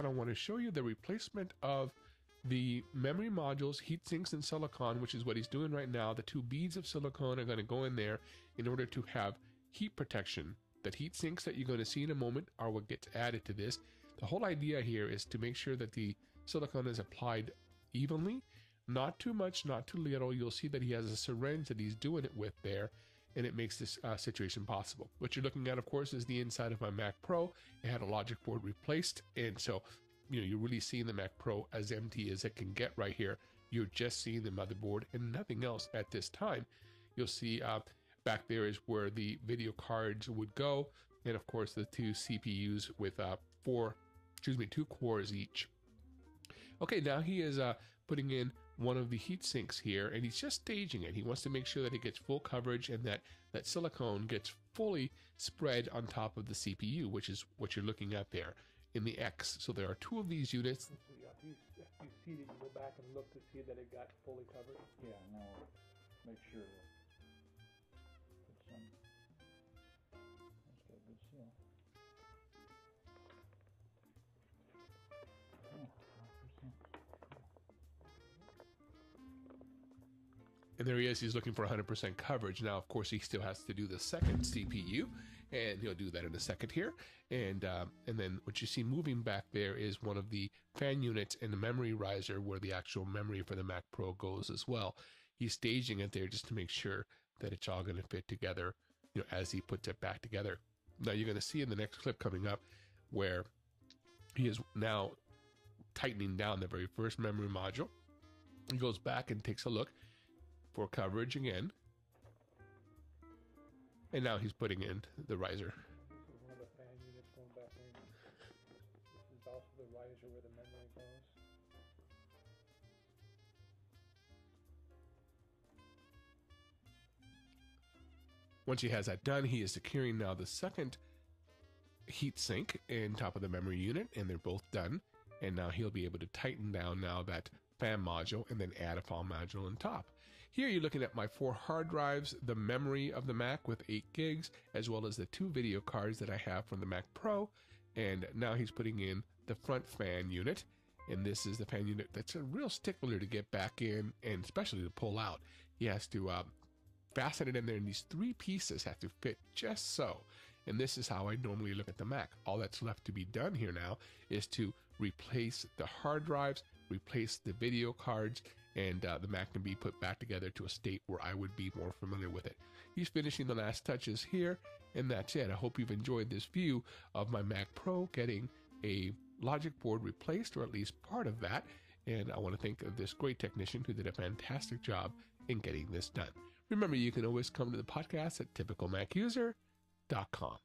I want to show you the replacement of the memory modules, heat sinks, and silicon, which is what he's doing right now. The two beads of silicon are going to go in there in order to have heat protection. The heat sinks that you're going to see in a moment are what gets added to this. The whole idea here is to make sure that the silicon is applied evenly, not too much, not too little. You'll see that he has a syringe that he's doing it with there, and it makes this situation possible. What you're looking at, of course, is the inside of my Mac Pro. It had a logic board replaced, and so you're really seeing the Mac Pro as empty as it can get right here. You're just seeing the motherboard and nothing else at this time. You'll see back there is where the video cards would go, and of course the two CPUs with 2 cores each. Okay, now he is putting in one of the heat sinks here, and he's just staging it. He wants to make sure that it gets full coverage and that silicone gets fully spread on top of the CPU, which is what you're looking at there in the X. So there are two of these units. After you see that, you go back and look to see that it got fully covered. Yeah, now make sure. Put some. That's got a good seal. Yeah, 5%. And there he is, he's looking for 100% coverage. Now, of course, he still has to do the second CPU, and he'll do that in a second here. And then what you see moving back there is one of the fan units and the memory riser where the actual memory for the Mac Pro goes as well. He's staging it there just to make sure that it's all going to fit together, as he puts it back together. Now, you're going to see in the next clip coming up where he is now tightening down the very first memory module. He goes back and takes a look for coverage again, and now he's putting in the riser. This is one of the fan units going back in. This is also the riser where the memory goes. Once he has that done, he is securing now the second heat sink in top of the memory unit, and they're both done. And now he'll be able to tighten down now that fan module and then add a file module on top. Here you're looking at my 4 hard drives, the memory of the Mac with 8 gigs, as well as the 2 video cards that I have from the Mac Pro. And now he's putting in the front fan unit. And this is the fan unit that's a real stickler to get back in, and especially to pull out. He has to fasten it in there, and these 3 pieces have to fit just so. And this is how I normally look at the Mac. All that's left to be done here now is to replace the hard drives, replace the video cards, and the Mac can be put back together to a state where I would be more familiar with it. He's finishing the last touches here, and that's it. I hope you've enjoyed this view of my Mac Pro getting a logic board replaced, or at least part of that. And I want to thank this great technician who did a fantastic job in getting this done. Remember, you can always come to the podcast at typicalmacuser.com.